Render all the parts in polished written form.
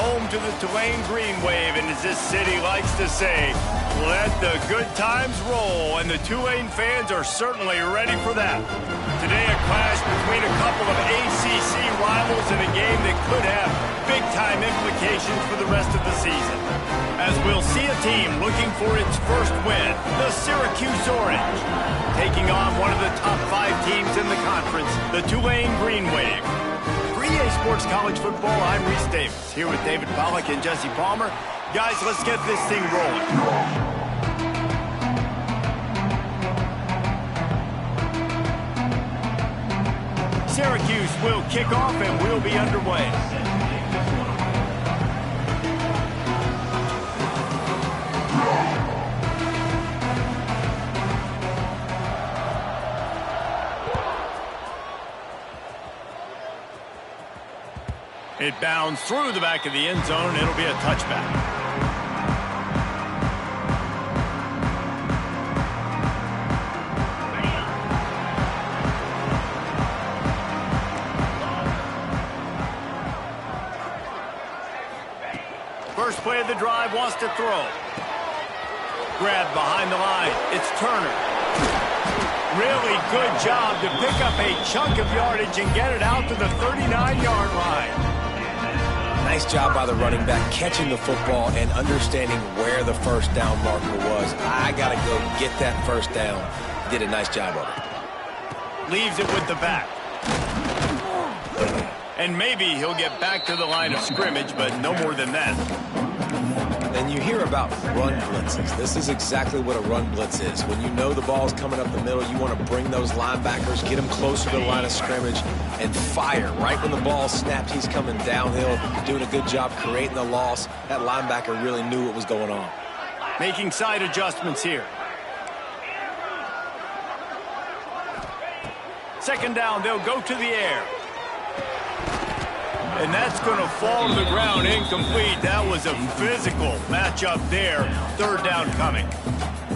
home to the Tulane Green Wave, and as this city likes to say, let the good times roll, and the Tulane fans are certainly ready for that. Today, a clash between a couple of ACC rivals in a game that could have big-time implications for the rest of the season. As we'll see a team looking for its first win, the Syracuse Orange, taking on one of the top 5 teams in the conference, the Tulane Green Wave. For EA Sports College Football, I'm Reese Davis, here with David Pollack and Jesse Palmer. Guys, let's get this thing rolling. Syracuse will kick off and we'll be underway. It bounds through the back of the end zone. It'll be a touchback. First play of the drive, wants to throw. Grabbed behind the line. It's Turner. Really good job to pick up a chunk of yardage and get it out to the 39-yard line. Nice job by the running back catching the football and understanding where the first down marker was. I got to go get that first down. Did a nice job of it. Leaves it with the back. And maybe he'll get back to the line of scrimmage, but no more than that. And you hear about run blitzes. This is exactly what a run blitz is. When you know the ball's coming up the middle, you want to bring those linebackers, get them closer to the line of scrimmage, and fire. Right when the ball snapped, he's coming downhill, doing a good job creating the loss. That linebacker really knew what was going on. Making side adjustments here. Second down, they'll go to the air. And that's going to fall to the ground incomplete. That was a physical matchup there. Third down coming.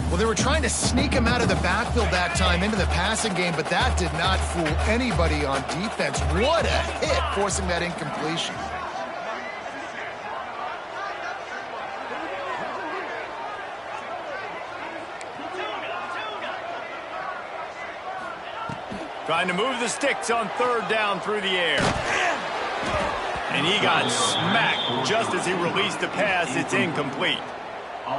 Well, they were trying to sneak him out of the backfield that time into the passing game, but that did not fool anybody on defense. What a hit, forcing that incompletion. Trying to move the sticks on third down through the air. And he got smacked just as he released the pass. It's incomplete.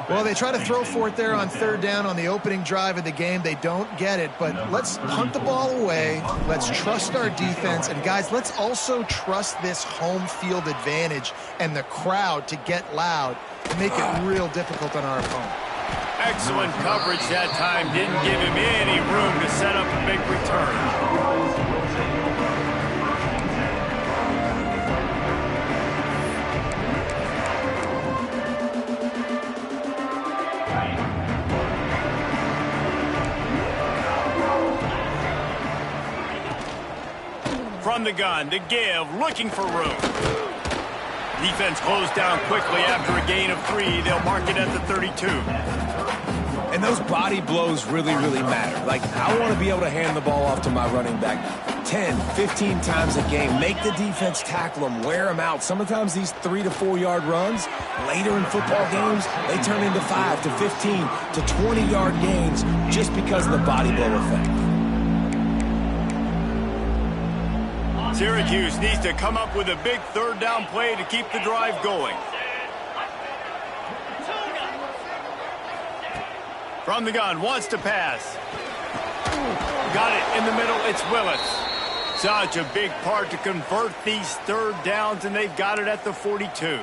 Well, they try to throw for it there on third down on the opening drive of the game. They don't get it, but let's punt the ball away. Let's trust our defense. And, guys, let's also trust this home field advantage and the crowd to get loud and make it real difficult on our opponent. Excellent coverage that time. Didn't give him any room to set up a big return. From the gun, to give, looking for room. Defense closed down quickly after a gain of 3. They'll mark it at the 32. And those body blows really, really matter. Like, I want to be able to hand the ball off to my running back 10, 15 times a game. Make the defense tackle them, wear them out. Sometimes these 3 to 4 yard runs, later in football games, they turn into 5 to 15 to 20 yard gains just because of the body blow effect. Syracuse needs to come up with a big third down play to keep the drive going. From the gun, wants to pass. Got it in the middle, it's Willis. Such a big part to convert these third downs, and they've got it at the 42.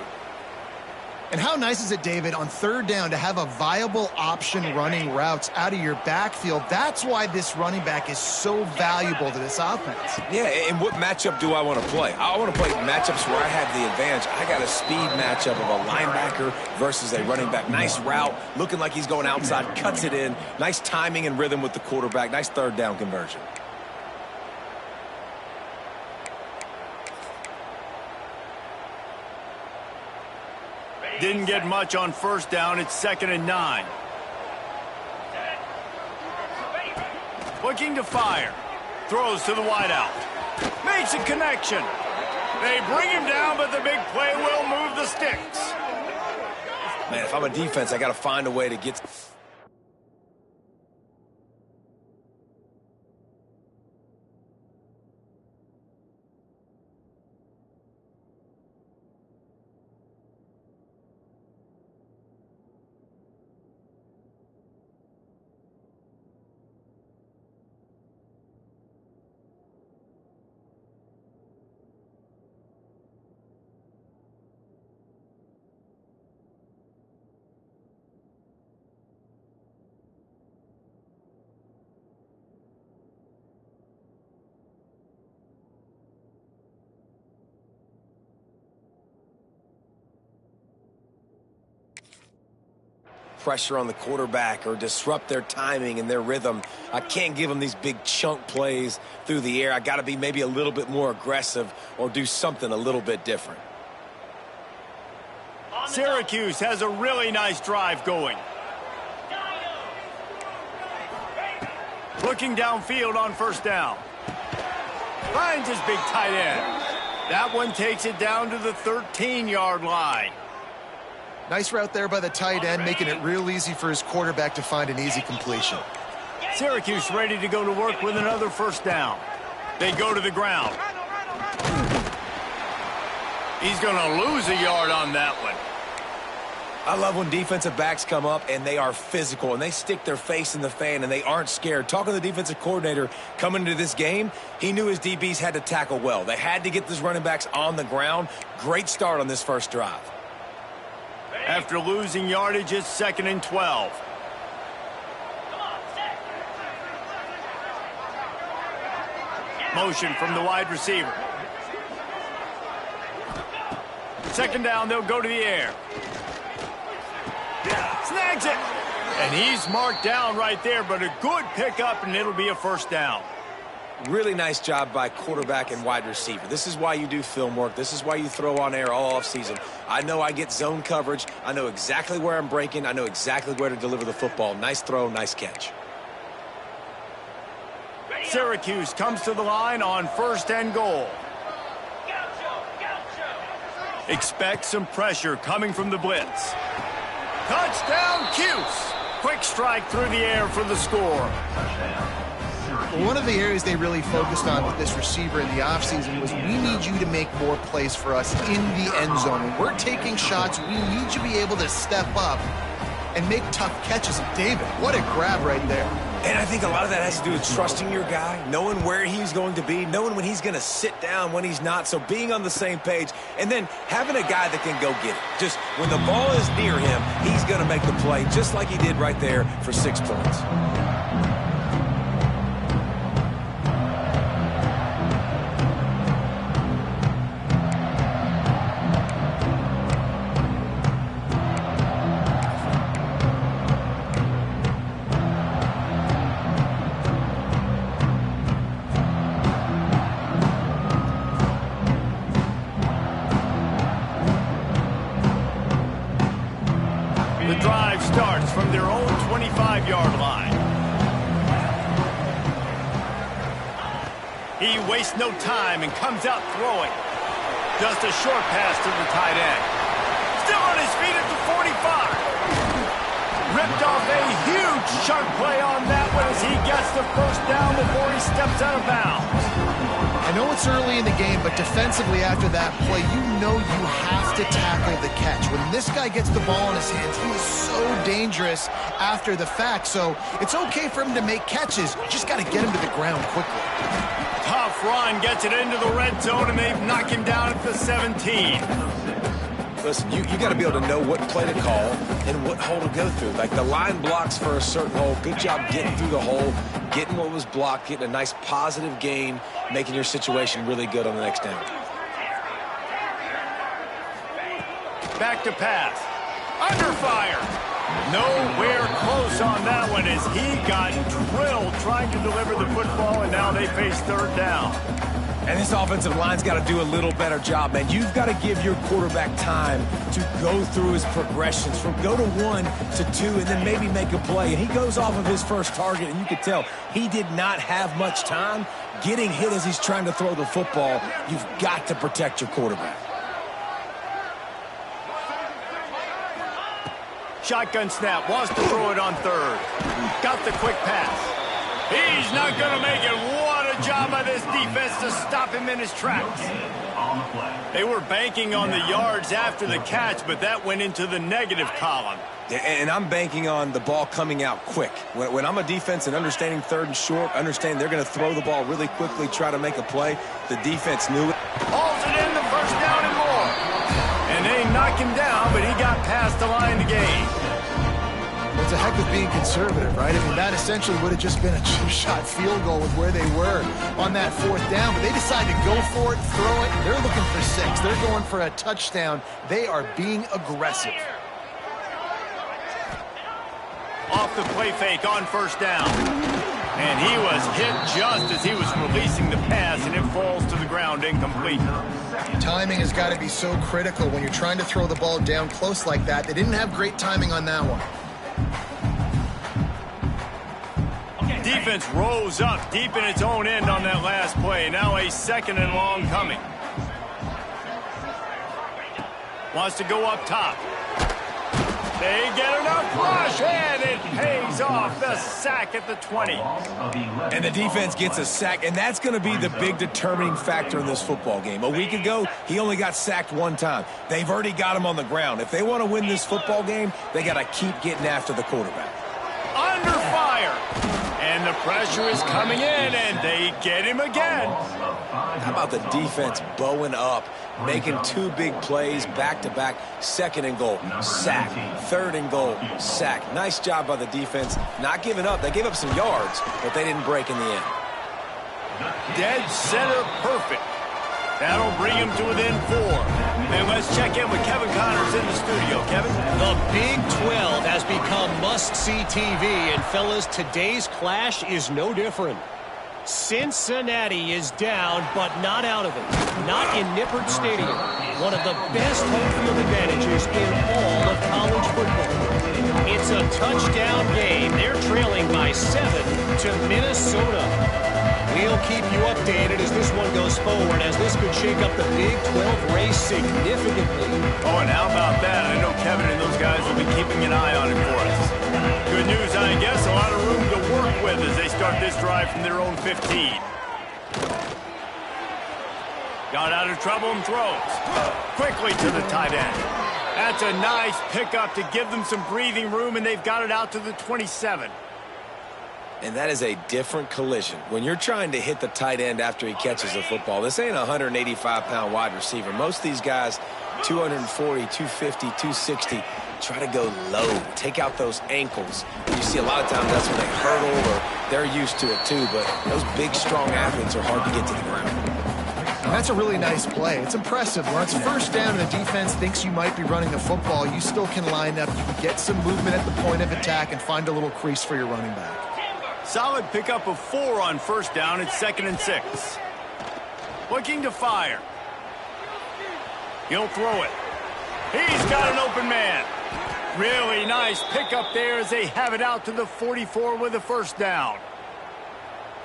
And how nice is it, David, on third down to have a viable option running routes out of your backfield? That's why this running back is so valuable to this offense. Yeah, and what matchup do I want to play? I want to play matchups where I have the advantage. I got a speed matchup of a linebacker versus a running back. Nice route, looking like he's going outside, cuts it in. Nice timing and rhythm with the quarterback. Nice third down conversion. Didn't get much on first down. It's 2nd and 9. Looking to fire. Throws to the wideout. Makes a connection. They bring him down, but the big play will move the sticks. Man, if I'm a defense, I got to find a way to get... pressure on the quarterback or disrupt their timing and their rhythm. I can't give them these big chunk plays through the air. I got to be maybe a little bit more aggressive or do something a little bit different. Syracuse has a really nice drive going. Looking downfield on first down. Finds his big tight end. That one takes it down to the 13-yard line. Nice route there by the tight end, making it real easy for his quarterback to find an easy completion. Syracuse ready to go to work with another first down. They go to the ground. He's going to lose a yard on that one. I love when defensive backs come up and they are physical and they stick their face in the fan and they aren't scared. Talking to the defensive coordinator coming into this game, he knew his DBs had to tackle well. They had to get these running backs on the ground. Great start on this first drive. After losing yardage, it's 2nd and 12. Motion from the wide receiver. 2nd down, they'll go to the air. Snags it. And he's marked down right there, but a good pickup, and it'll be a first down. Really nice job by quarterback and wide receiver. This is why you do film work. This is why you throw on air all offseason. I know I get zone coverage. I know exactly where I'm breaking. I know exactly where to deliver the football. Nice throw, nice catch. Syracuse comes to the line on 1st and goal. Expect some pressure coming from the blitz. Touchdown, Cuse. Quick strike through the air for the score. One of the areas they really focused on with this receiver in the offseason was we need you to make more plays for us in the end zone. When we're taking shots, we need you to be able to step up and make tough catches. David, what a grab right there. And I think a lot of that has to do with trusting your guy, knowing where he's going to be, knowing when he's going to sit down, when he's not. So being on the same page, and then having a guy that can go get it. Just when the ball is near him, he's going to make the play, just like he did right there for 6 points. The drive starts from their own 25-yard line. He wastes no time and comes out throwing. Just a short pass to the tight end. Still on his feet at the 45. Ripped off a huge chunk play on that one as he gets the first down before he steps out of bounds. I know it's early in the game, but defensively after that play, you know you have to tackle the catch. When this guy gets the ball in his hands, he is so dangerous after the fact. So it's okay for him to make catches. You just got to get him to the ground quickly. Tough run, gets it into the red zone, and they've knocked him down at the 17. Listen, you got to be able to know what play to call and what hole to go through. Like the line blocks for a certain hole. Good job getting through the hole, getting what was blocked, getting a nice positive gain, making your situation really good on the next down. Back to pass. Under fire. Nowhere close on that one as he got drilled trying to deliver the football, and now they face 3rd down. And this offensive line's got to do a little better job, man. You've got to give your quarterback time to go through his progressions from go to 1 to 2 and then maybe make a play. And he goes off of his first target, and you can tell he did not have much time getting hit as he's trying to throw the football. You've got to protect your quarterback. Shotgun snap, wants to throw it on third. Got the quick pass. He's not going to make it. What a job by this defense to stop him in his tracks. They were banking on the yards after the catch, but that went into the negative column. And I'm banking on the ball coming out quick. When I'm a defense and understanding third and short, understanding they're going to throw the ball really quickly, try to make a play, the defense knew it. Hauls it in, the first down and more. And they knock him down, but he got past the line to gain. It's a heck of being conservative, right? I mean, that essentially would have just been a two-shot field goal with where they were on that fourth down, but they decided to go for it, throw it. They're looking for 6. They're going for a touchdown. They are being aggressive. Off the play fake on first down. And he was hit just as he was releasing the pass, and it falls to the ground incomplete. Timing has got to be so critical when you're trying to throw the ball down close like that. They didn't have great timing on that one. Defense rose up deep in its own end on that last play. Now a second and long coming. Wants to go up top. They get enough rush, and it pays off. The sack at the 20. And the defense gets a sack, and that's going to be the big determining factor in this football game. A week ago, he only got sacked 1 time. They've already got him on the ground. If they want to win this football game, they got to keep getting after the quarterback. Under fire. And the pressure is coming in, and they get him again. How about the defense bowing up, making 2 big plays back-to-back, 2nd and goal, sack, 3rd and goal, sack. Nice job by the defense, not giving up. They gave up some yards, but they didn't break in the end. Dead center perfect. That'll bring him to within 4. And let's check in with Kevin Connors in the studio. Kevin? The Big 12 has become must-see TV, and fellas, today's clash is no different. Cincinnati is down, but not out of it. Not in Nippert Stadium, one of the best home field advantages in all of college football. It's a touchdown game. They're trailing by 7 to Minnesota. We'll keep you updated as this one goes forward, as this could shake up the Big 12 race significantly. Oh, and how about that? I know Kevin and those guys will be keeping an eye on it for us. Good news, I guess. A lot of room to work with as they start this drive from their own 15. Got out of trouble and throws. Quickly to the tight end. That's a nice pickup to give them some breathing room, and they've got it out to the 27. And that is a different collision. When you're trying to hit the tight end after he catches the football, this ain't a 185-pound wide receiver. Most of these guys, 240, 250, 260, try to go low, take out those ankles. You see a lot of times that's when they hurdle, or they're used to it too, but those big, strong athletes are hard to get to the ground. That's a really nice play. It's impressive. When it's first down and the defense thinks you might be running the football, you still can line up. You can get some movement at the point of attack and find a little crease for your running back. Solid pickup of 4 on first down. It's 2nd and 6. Looking to fire. He'll throw it. He's got an open man. Really nice pickup there as they have it out to the 44 with a first down.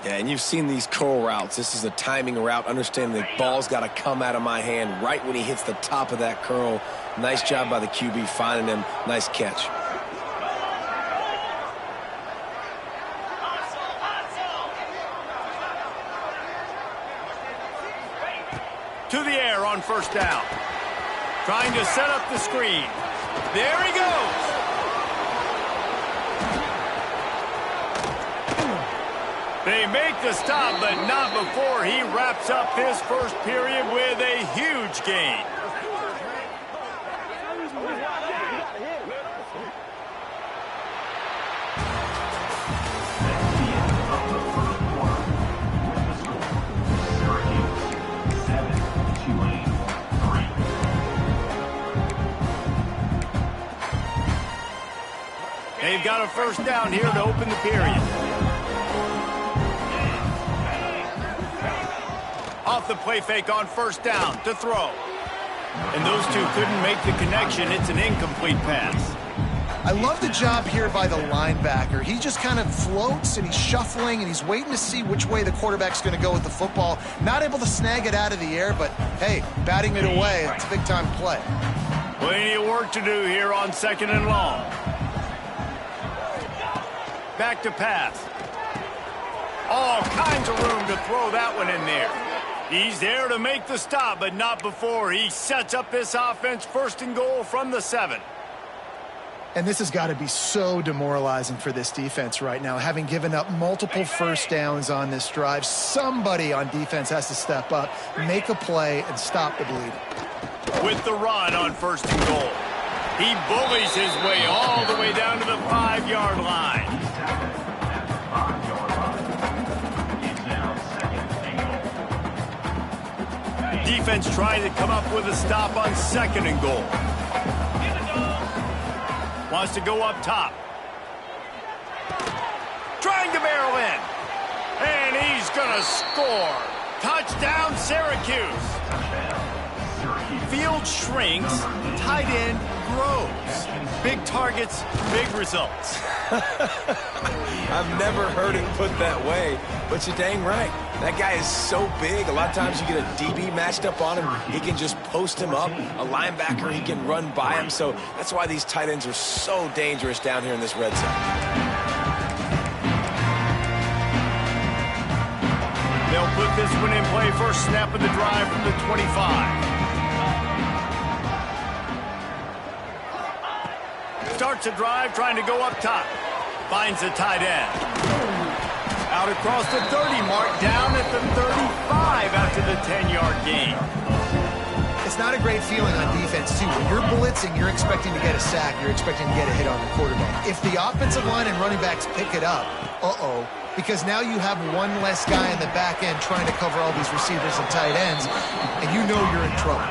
Yeah, and you've seen these curl routes. This is a timing route, understanding the ball's got to come out of my hand right when he hits the top of that curl. Nice job by the QB finding him. Nice catch. To the air on first down. Trying to set up the screen. There he goes. They make the stop, but not before he wraps up this first period with a huge gain. They've got a first down here to open the period. Off the play fake on first down to throw. And those two couldn't make the connection. It's an incomplete pass. I love the job here by the linebacker. He just kind of floats and he's shuffling and he's waiting to see which way the quarterback's going to go with the football. Not able to snag it out of the air, but hey, batting it away, it's a big-time play. Plenty of work to do here on 2nd and long. Back to pass. All kinds of room to throw that one in there. He's there to make the stop, but not before he sets up this offense 1st and goal from the 7. And this has got to be so demoralizing for this defense right now. Having given up multiple first downs on this drive, somebody on defense has to step up, make a play, and stop the bleed. With the run on 1st and goal. He bullies his way all the way down to the 5-yard line. Defense trying to come up with a stop on 2nd and goal. Wants to go up top. Trying to barrel in. And he's going to score. Touchdown, Syracuse. Field shrinks, tight end grows. Big targets, big results. I've never heard it put that way, but you're dang right. That guy is so big. A lot of times you get a DB matched up on him. He can just post him up. A linebacker, he can run by him. So that's why these tight ends are so dangerous down here in this red zone. They'll put this one in play. First snap of the drive from the 25. Starts a drive trying to go up top. Finds the tight end. Out across the 30 mark, down at the 35 after the 10-yard gain. It's not a great feeling on defense, too. When you're blitzing, you're expecting to get a sack. You're expecting to get a hit on the quarterback. If the offensive line and running backs pick it up, because now you have one less guy in the back end trying to cover all these receivers and tight ends, and you know you're in trouble.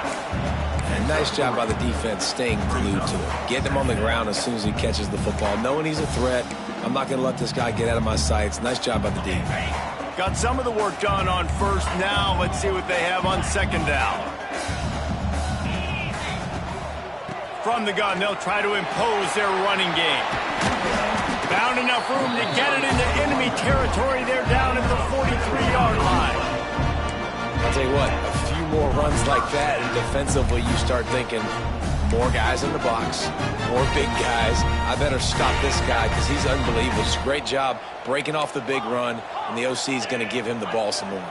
And nice job by the defense staying glued to it. Getting him on the ground as soon as he catches the football. Knowing he's a threat, I'm not going to let this guy get out of my sights. Nice job by the D. Got some of the work done on 1st. Now let's see what they have on 2nd down. From the gun, they'll try to impose their running game. Found enough room to get it into enemy territory. They're down at the 43-yard line. I'll tell you what, a few more runs like that, and defensively you start thinking, more guys in the box, more big guys. I better stop this guy because he's unbelievable. Just a great job breaking off the big run, and the OC is going to give him the ball some more.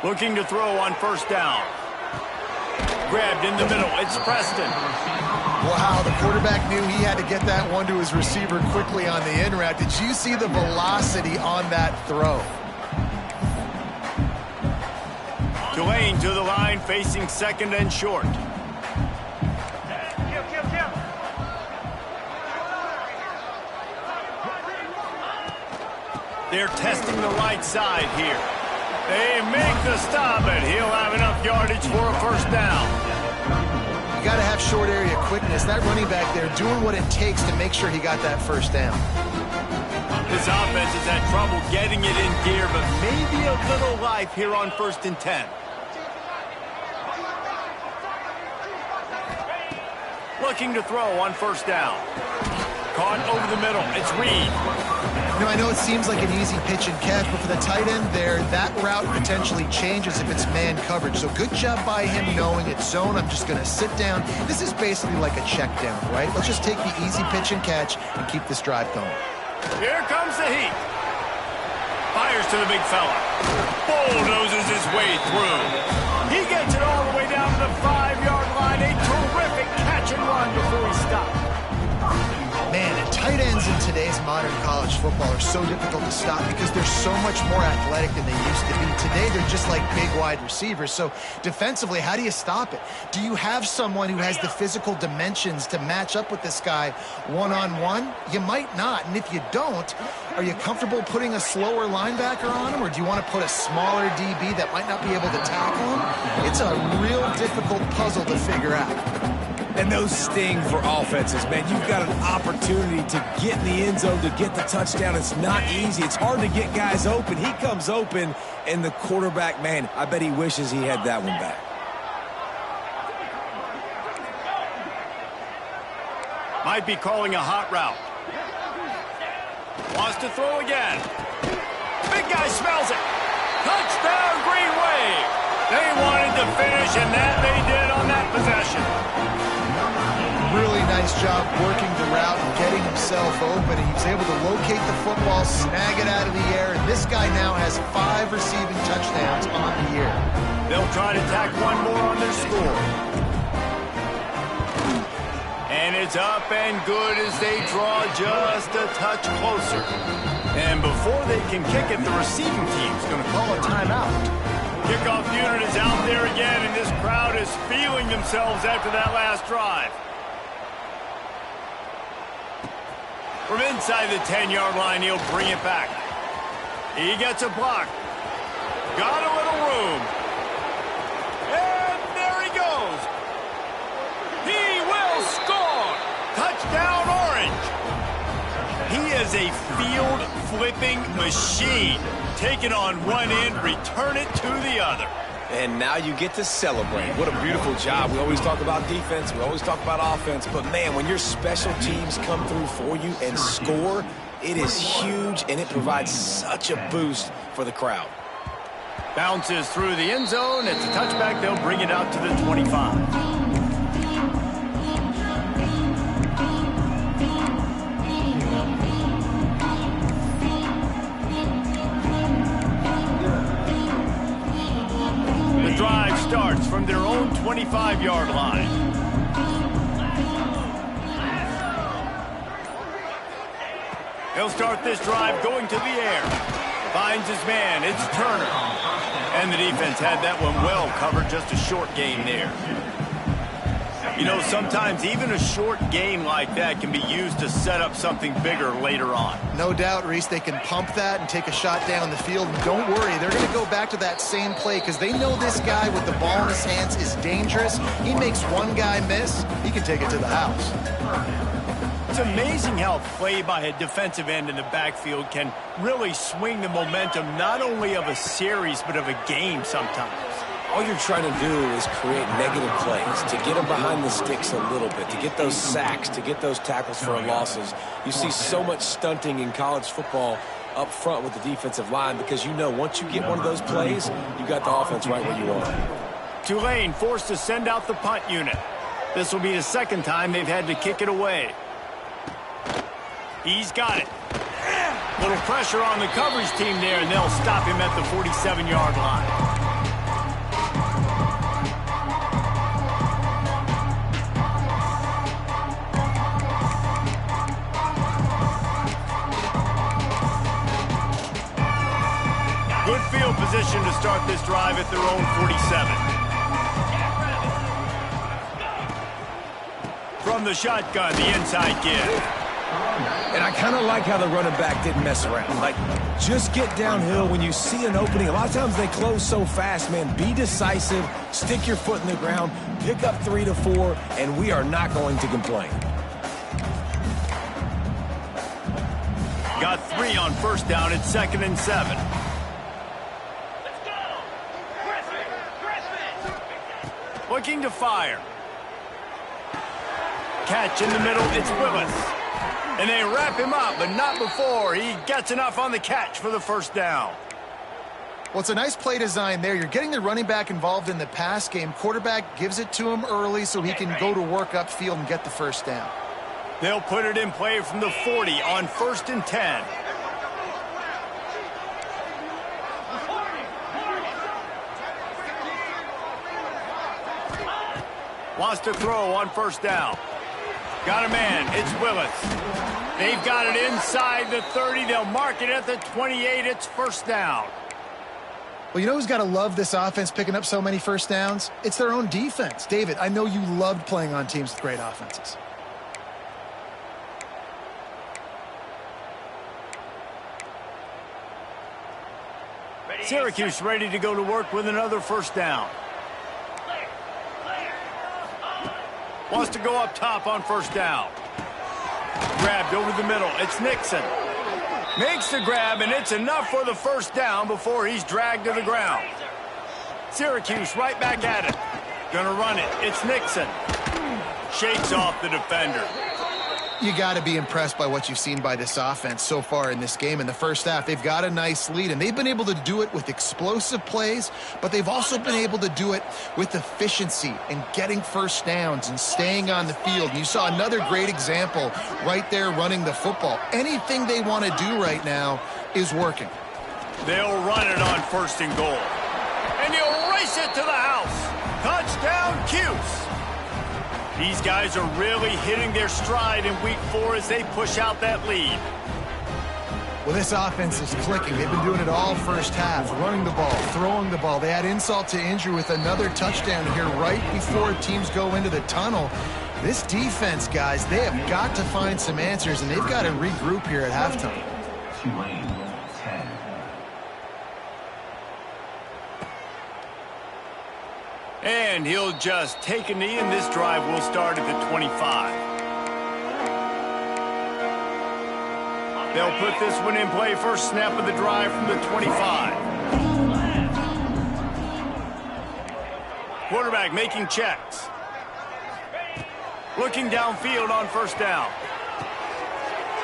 Looking to throw on 1st down. Grabbed in the middle. It's Preston. Wow, the quarterback knew he had to get that one to his receiver quickly on the in route. Did you see the velocity on that throw? Tulane to the line, facing 2nd and short. They're testing the right side here. They make the stop, and he'll have enough yardage for a 1st down. You got to have short area quickness. That running back there doing what it takes to make sure he got that 1st down. This offense has had trouble getting it in gear, but maybe a little life here on 1st and 10. Looking to throw on 1st down. Caught over the middle. It's Reed. You know, I know it seems like an easy pitch and catch, but for the tight end there, that route potentially changes if it's man coverage. So good job by him knowing it's zone. I'm just going to sit down. This is basically like a check down, right? Let's just take the easy pitch and catch and keep this drive going. Here comes the heat. Fires to the big fella. Bulldozes his way through. He gets it all the way down to the 5-yard line. A terrific catch and run before he stopped. Man, and tight ends in today's modern college football are so difficult to stop because they're so much more athletic than they used to be. Today, they're just like big wide receivers. So defensively, how do you stop it? Do you have someone who has the physical dimensions to match up with this guy one-on-one? You might not. And if you don't, are you comfortable putting a slower linebacker on him, or do you want to put a smaller DB that might not be able to tackle him? It's a real difficult puzzle to figure out. And those sting for offenses, man. You've got an opportunity to get in the end zone, to get the touchdown. It's not easy. It's hard to get guys open. He comes open, and the quarterback, man, I bet he wishes he had that one back. Might be calling a hot route. Wants to throw again. Big guy smells it. Touchdown, Green Wave. They wanted to finish, and that they did on that possession. Really nice job working the route and getting himself open. He was able to locate the football, snag it out of the air, and this guy now has 5 receiving touchdowns on the year. They'll try to tack one more on their score. And it's up and good as they draw just a touch closer. And before they can kick it, the receiving team's going to call a timeout. Kickoff unit is out there again, and this crowd is feeling themselves after that last drive. From inside the 10-yard line, he'll bring it back. He gets a block. Got a little room. And there he goes. He will score. Touchdown, Orange. He is a field-flipping machine. Take it on one end, return it to the other. And now you get to celebrate. What a beautiful job. We always talk about defense. We always talk about offense. But, man, when your special teams come through for you and score, it is huge, and it provides such a boost for the crowd. Bounces through the end zone. It's a touchback. They'll bring it out to the 25. Drive starts from their own 25-yard line. He'll start this drive going to the air. Finds his man. It's Turner. And the defense had that one well covered. Just a short gain there. You know, sometimes even a short gain like that can be used to set up something bigger later on. No doubt, Reese, they can pump that and take a shot down the field. And don't worry, they're going to go back to that same play because they know this guy with the ball in his hands is dangerous. He makes one guy miss, he can take it to the house. It's amazing how play by a defensive end in the backfield can really swing the momentum not only of a series but of a game sometimes. All you're trying to do is create negative plays, to get them behind the sticks a little bit, to get those sacks, to get those tackles for losses. You see so much stunting in college football up front with the defensive line because you know once you get one of those plays, you got the offense right where you want it. Tulane forced to send out the punt unit. This will be the second time they've had to kick it away. He's got it. Little pressure on the coverage team there, and they'll stop him at the 47-yard line. Good field position to start this drive at their own 47. From the shotgun, the inside give. And I kind of like how the running back didn't mess around. Like, just get downhill when you see an opening. A lot of times they close so fast, man. Be decisive, stick your foot in the ground, pick up 3 to 4, and we are not going to complain. Got 3 on first down. It's 2nd and 7. Looking to fire. Catch in the middle, it's Willis. And they wrap him up, but not before he gets enough on the catch for the first down. Well, it's a nice play design there. You're getting the running back involved in the pass game. Quarterback gives it to him early so he can go to work upfield and get the first down. They'll put it in play from the 40 on 1st and 10. Wants to throw on first down. Got a man. It's Willis. They've got it inside the 30. They'll mark it at the 28. It's first down. Well, you know who's got to love this offense picking up so many first downs? It's their own defense. David, I know you loved playing on teams with great offenses. Syracuse ready to go to work with another first down. Wants to go up top on first down. Grabbed over the middle. It's Nixon. Makes the grab, and it's enough for the first down before he's dragged to the ground. Syracuse right back at it. Gonna run it. It's Nixon. Shakes off the defender. You got to be impressed by what you've seen by this offense so far in this game. In the first half, they've got a nice lead, and they've been able to do it with explosive plays, but they've also been able to do it with efficiency and getting first downs and staying on the field. And you saw another great example right there running the football. Anything they want to do right now is working. They'll run it on 1st and goal. And he'll race it to the house. Touchdown, Cuse. These guys are really hitting their stride in week 4 as they push out that lead. Well, this offense is clicking. They've been doing it all first half, running the ball, throwing the ball. They add insult to injury with another touchdown here right before teams go into the tunnel. This defense, guys, they have got to find some answers, and they've got to regroup here at halftime. And he'll just take a knee, and this drive will start at the 25. They'll put this one in play. First snap of the drive from the 25. Quarterback making checks. Looking downfield on 1st down.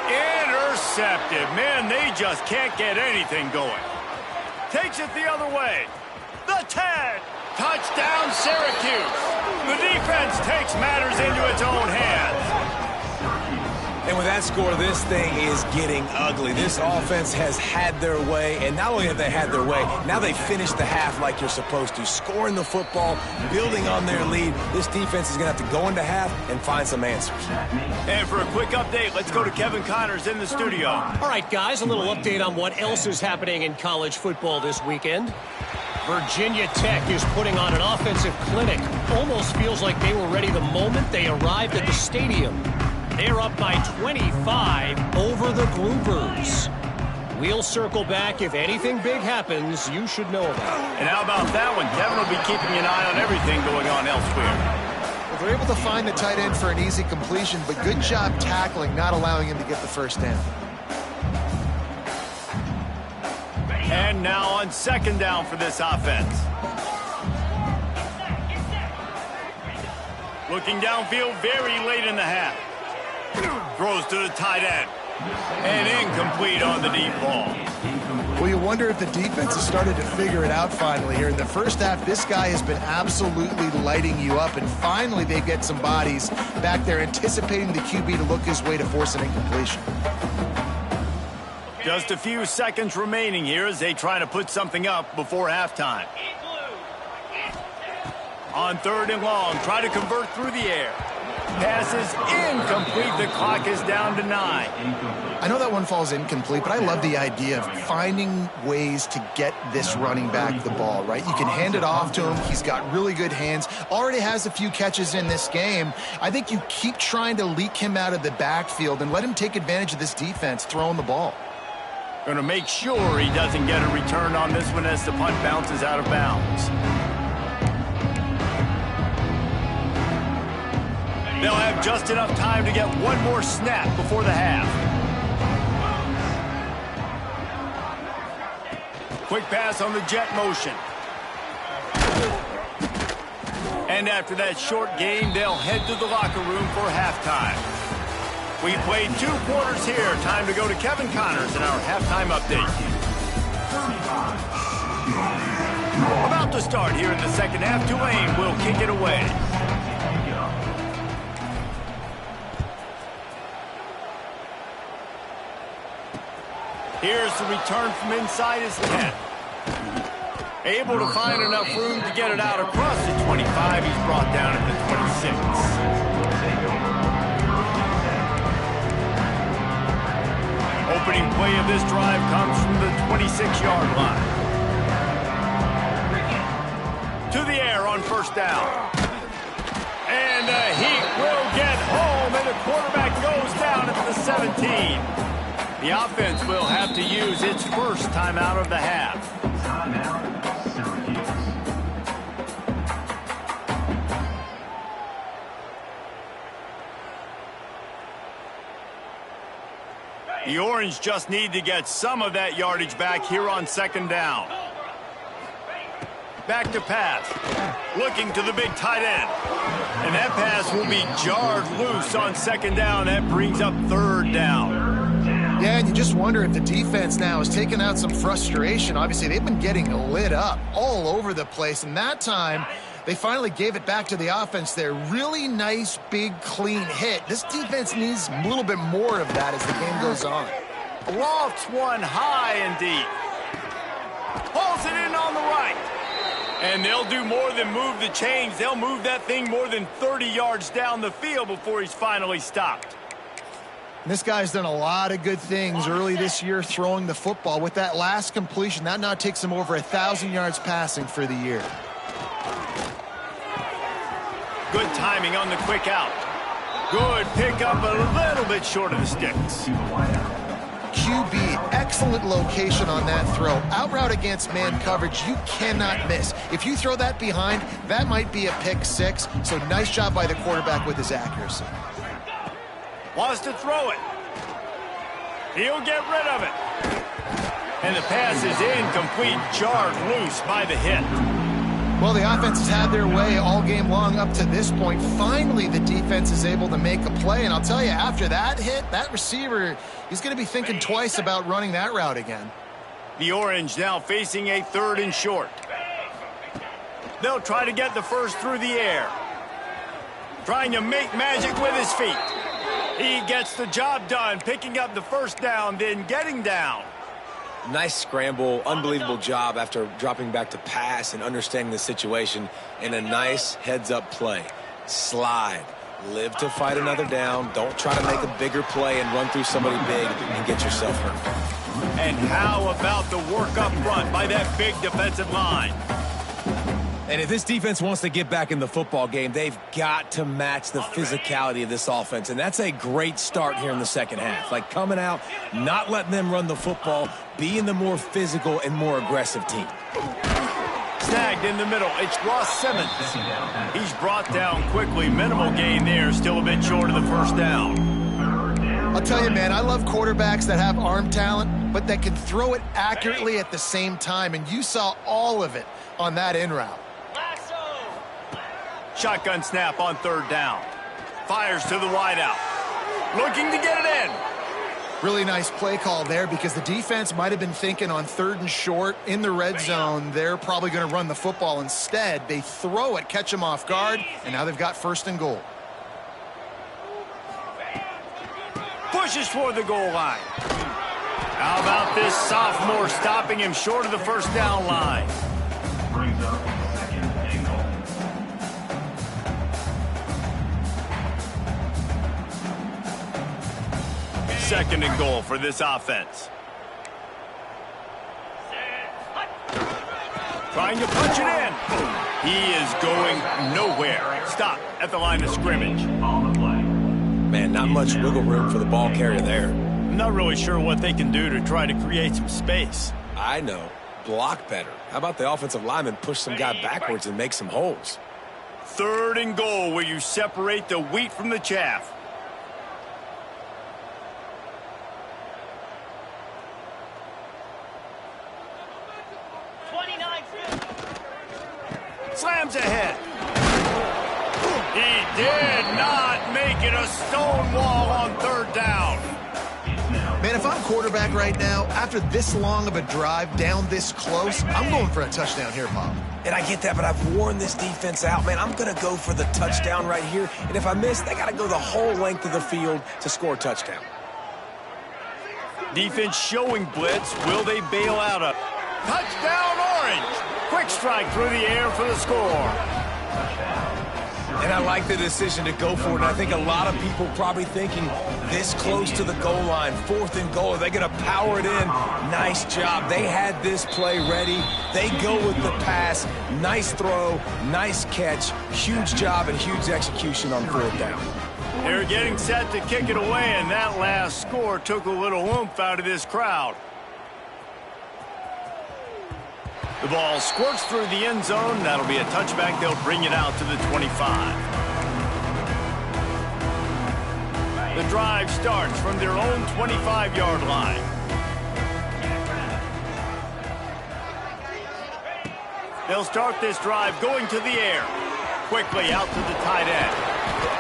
Intercepted. Man, they just can't get anything going. Takes it the other way. The 10. Touchdown, Syracuse. The defense takes matters into its own hands. And with that score, this thing is getting ugly. This offense has had their way, and not only have they had their way, now they finish the half like you're supposed to, scoring the football, building on their lead. This defense is going to have to go into half and find some answers. And for a quick update, let's go to Kevin Connors in the studio. All right, guys, a little update on what else is happening in college football this weekend. Virginia Tech is putting on an offensive clinic. Almost feels like they were ready the moment they arrived at the stadium. They're up by 25 over the Groupers. We'll circle back. If anything big happens, you should know about it. And how about that one? Kevin will be keeping an eye on everything going on elsewhere. Well, they're able to find the tight end for an easy completion, but good job tackling, not allowing him to get the first down. And now on 2nd down for this offense. Looking downfield very late in the half. Throws to the tight end. And incomplete on the deep ball. Well, you wonder if the defense has started to figure it out finally here. In the first half, this guy has been absolutely lighting you up, and finally they get some bodies back there anticipating the QB to look his way to force an incompletion. Just a few seconds remaining here as they try to put something up before halftime. On 3rd and long, try to convert through the air. Pass is incomplete. The clock is down to 9. I know that one falls incomplete, but I love the idea of finding ways to get this running back the ball, right? You can hand it off to him. He's got really good hands. Already has a few catches in this game. I think you keep trying to leak him out of the backfield and let him take advantage of this defense throwing the ball. Going to make sure he doesn't get a return on this one as the punt bounces out of bounds. They'll have just enough time to get one more snap before the half. Quick pass on the jet motion. And after that short game, they'll head to the locker room for halftime. We played 2 quarters here. Time to go to Kevin Connors in our halftime update. About to start here in the second half. Tulane will kick it away. Here's the return from inside his 10. Able to find enough room to get it out across the 25. He's brought down at the 26. Opening play of this drive comes from the 26-yard line. To the air on 1st down. And he will get home, and the quarterback goes down at the 17. The offense will have to use its first timeout of the half. The Orange just need to get some of that yardage back here on 2nd down. Back to pass. looking to the big tight end. And that pass will be jarred loose on second down. That brings up third down. Yeah, and you just wonder if the defense now has taken out some frustration. Obviously, they've been getting lit up all over the place, and that time they finally gave it back to the offense there. Really nice, big, clean hit. This defense needs a little bit more of that as the game goes on. Lofts one high and deep. Pulls it in on the right. And they'll do more than move the chains. They'll move that thing more than 30 yards down the field before he's finally stopped. This guy's done a lot of good things early this year throwing the football. With that last completion, that now takes him over 1,000 yards passing for the year. Good timing on the quick out. Good pickup, a little bit short of the sticks. QB, excellent location on that throw. Out route against man coverage, you cannot miss. If you throw that behind, that might be a pick six. So nice job by the quarterback with his accuracy. Wants to throw it. He'll get rid of it. And the pass is incomplete, jarred loose by the hit. Well, the offense has had their way all game long up to this point. Finally, the defense is able to make a play. And I'll tell you, after that hit, that receiver, he's going to be thinking twice about running that route again. The Orange now facing a 3rd and short. They'll try to get the first through the air. Trying to make magic with his feet. He gets the job done, picking up the first down, then getting down. Nice scramble, unbelievable job after dropping back to pass and understanding the situation, and a nice heads-up play. Slide. Live to fight another down. Don't try to make a bigger play and run through somebody big and get yourself hurt. And how about the work up front by that big defensive line? And if this defense wants to get back in the football game, they've got to match the physicality of this offense. And that's a great start here in the second half. Like coming out, not letting them run the football, being the more physical and more aggressive team. Snagged in the middle. It's Ross Simmons. He's brought down quickly. Minimal gain there. Still a bit short of the first down. I'll tell you, man, I love quarterbacks that have arm talent, but that can throw it accurately at the same time. And you saw all of it on that in route. Shotgun snap on 3rd down. Fires to the wideout. Looking to get it in. Really nice play call there because the defense might have been thinking on 3rd and short in the red zone. They're probably going to run the football. Instead, they throw it, catch them off guard, and now they've got 1st and goal. Pushes for the goal line. How about this sophomore stopping him short of the first down line? Brings up 2nd and goal. Second and goal for this offense. Trying to punch it in. He is going nowhere. Stop at the line of scrimmage. Man, not much wiggle room for the ball carrier there. I'm not really sure what they can do to try to create some space. I know. Block better. How about the offensive lineman push some guy backwards and make some holes? 3rd and goal where you separate the wheat from the chaff. Slams ahead. He did not make it a stone wall on 3rd down. Man, if I'm quarterback right now, after this long of a drive down this close, I'm going for a touchdown here, Bob. And I get that, but I've worn this defense out, man. I'm going to go for the touchdown right here. And if I miss, they got to go the whole length of the field to score a touchdown. Defense showing blitz. Will they bail out a touchdown Orange? Quick strike through the air for the score. And I like the decision to go for it. And I think a lot of people probably thinking this close to the goal line, 4th and goal, are they going to power it in? Nice job. They had this play ready. They go with the pass. Nice throw, nice catch. Huge job and huge execution on 4th down. They're getting set to kick it away, and that last score took a little oomph out of this crowd. The ball squirts through the end zone. That'll be a touchback. They'll bring it out to the 25. The drive starts from their own 25-yard line. They'll start this drive going to the air. Quickly out to the tight end.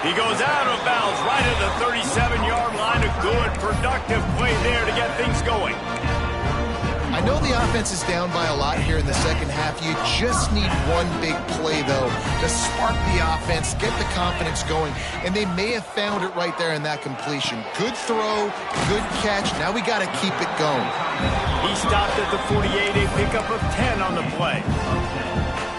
He goes out of bounds right at the 37-yard line. A good, productive play there to get things going. I know the offense is down by a lot here in the second half. You just need one big play, though, to spark the offense, get the confidence going, and they may have found it right there in that completion. Good throw, good catch. Now we got to keep it going. He stopped at the 48, a pickup of 10 on the play.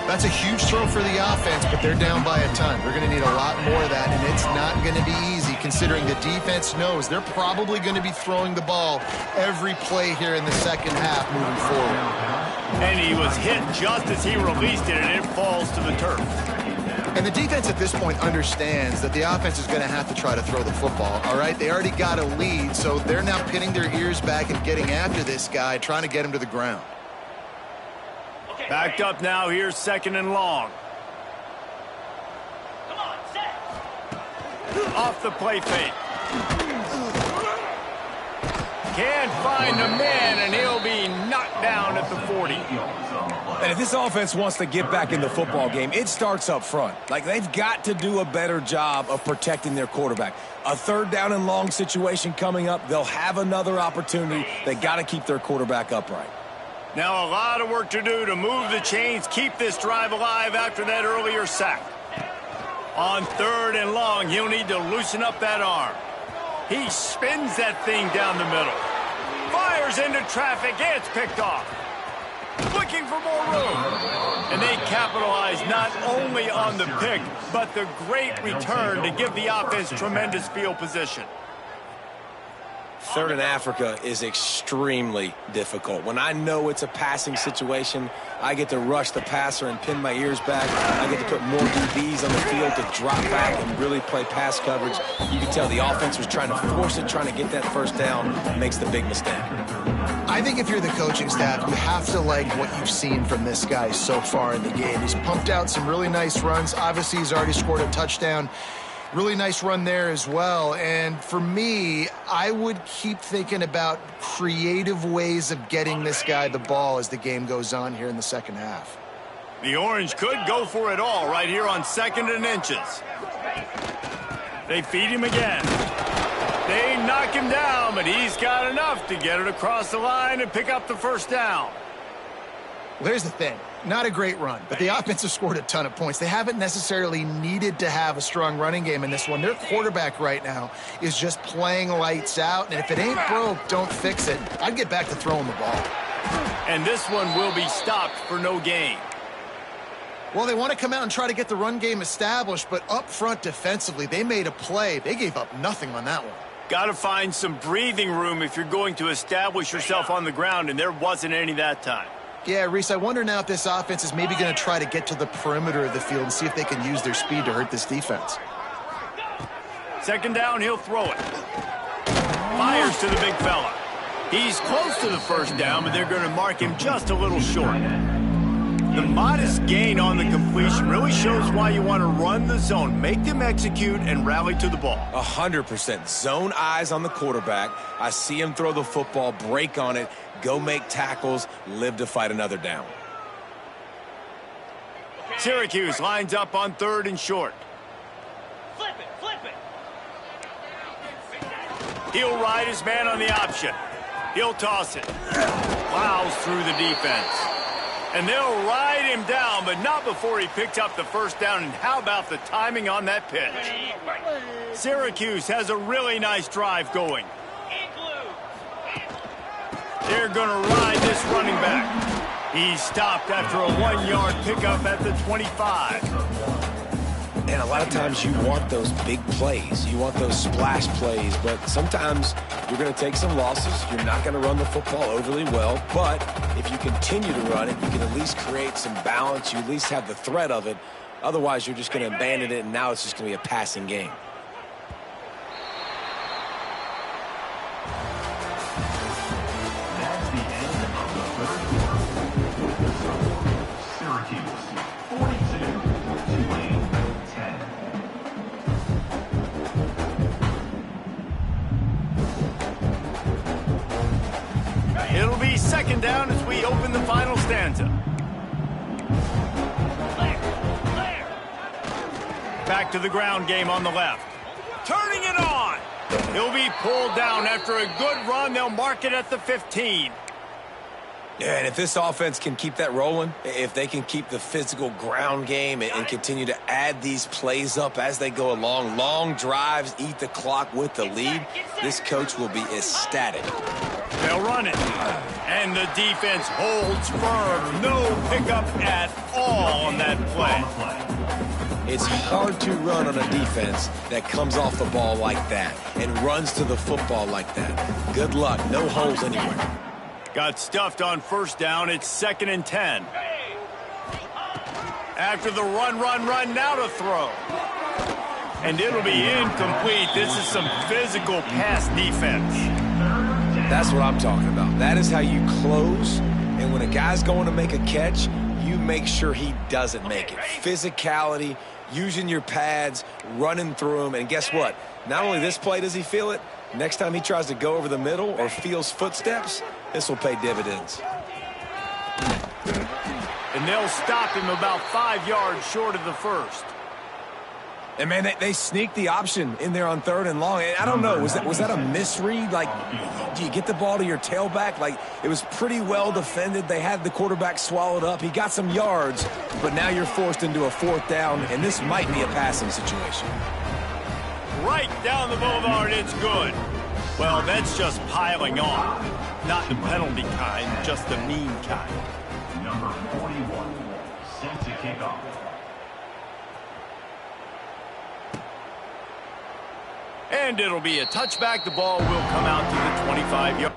That's a huge throw for the offense, but they're down by a ton. They're going to need a lot more of that, and it's not going to be easy considering the defense knows they're probably going to be throwing the ball every play here in the second half moving forward. And he was hit just as he released it, and it falls to the turf. And the defense at this point understands that the offense is going to have to try to throw the football, all right? They already got a lead, so they're now pinning their ears back and getting after this guy, trying to get him to the ground. Backed up now, here's 2nd and long. Come on, set. Off the play fake. Can't find the man, and he'll be knocked down at the 40. And if this offense wants to get back in the football game, it starts up front. Like, they've got to do a better job of protecting their quarterback. A 3rd down and long situation coming up, they'll have another opportunity. They got to keep their quarterback upright. Now a lot of work to do to move the chains, keep this drive alive after that earlier sack. On 3rd and long, he'll need to loosen up that arm. He spins that thing down the middle. Fires into traffic, it's picked off. Looking for more room. And they capitalize not only on the pick, but the great return to give the offense tremendous field position. 3rd in Africa is extremely difficult. When I know it's a passing situation, I get to rush the passer and pin my ears back. I get to put more DBs on the field to drop back and really play pass coverage. You can tell the offense was trying to force it, trying to get that 1st down, makes the big mistake. I think if you're the coaching staff, you have to like what you've seen from this guy so far in the game. He's pumped out some really nice runs. Obviously, he's already scored a touchdown. Really nice run there as well. And for me, I would keep thinking about creative ways of getting this guy the ball as the game goes on here in the second half. The Orange could go for it all right here on 2nd and inches. They feed him again. They knock him down, but he's got enough to get it across the line and pick up the 1st down. Well, here's the thing. Not a great run, but the offense has scored a ton of points. They haven't necessarily needed to have a strong running game in this one. Their quarterback right now is just playing lights out, and if it ain't broke, don't fix it. I'd get back to throwing the ball. And this one will be stopped for no gain. Well, they want to come out and try to get the run game established, but up front defensively, they made a play. They gave up nothing on that one. Got to find some breathing room if you're going to establish yourself on the ground, and there wasn't any that time. Yeah, Reese, I wonder now if this offense is maybe going to try to get to the perimeter of the field and see if they can use their speed to hurt this defense. 2nd down, he'll throw it. Fires to the big fella. He's close to the 1st down, but they're going to mark him just a little short. The modest gain on the completion really shows why you want to run the zone, make them execute, and rally to the ball. 100%. Zone eyes on the quarterback. I see him throw the football, break on it, go make tackles, live to fight another down. Syracuse lines up on 3rd and short. Flip it, flip it. He'll ride his man on the option. He'll toss it. Plows through the defense. And they'll ride him down, but not before he picked up the 1st down. And how about the timing on that pitch? Syracuse has a really nice drive going. They're going to ride this running back. He's stopped after a 1-yard pickup at the 25. And a lot of times you want those big plays. You want those splash plays, but sometimes you're going to take some losses. You're not going to run the football overly well, but if you continue to run it, you can at least create some balance. You at least have the threat of it. Otherwise, you're just going to abandon it, and now it's just going to be a passing game. That's the end of the 3rd quarter. Syracuse 42, Tulane 10. It'll be 2nd down as we open the final stanza. Back to the ground game on the left. Turning it on. He'll be pulled down after a good run. They'll mark it at the 15. Yeah, and if this offense can keep that rolling, if they can keep the physical ground game and continue to add these plays up as they go along, long drives, eat the clock with the lead, this coach will be ecstatic. They'll run it. And the defense holds firm. No pickup at all on that play. It's hard to run on a defense that comes off the ball like that and runs to the football like that. Good luck. No holes anywhere. Got stuffed on first down. It's 2nd and 10. After the run, now to throw. And it'll be incomplete. This is some physical pass defense. That's what I'm talking about. That is how you close. And when a guy's going to make a catch, you make sure he doesn't make it. Physicality, using your pads, running through them. And guess what? Not only this play does he feel it, next time he tries to go over the middle or feels footsteps, this will pay dividends. And they'll stop him about 5 yards short of the first. And, man, they sneaked the option in there on 3rd and long. And I don't know, was that a misread? Like, do you get the ball to your tailback? Like, it was pretty well defended. They had the quarterback swallowed up. He got some yards, but now you're forced into a 4th down, and this might be a passing situation. Right down the boulevard, it's good. Well, that's just piling on. Not the penalty kind, just the mean kind. Number 41, set to kick off. And it'll be a touchback. The ball will come out to the 25-yard.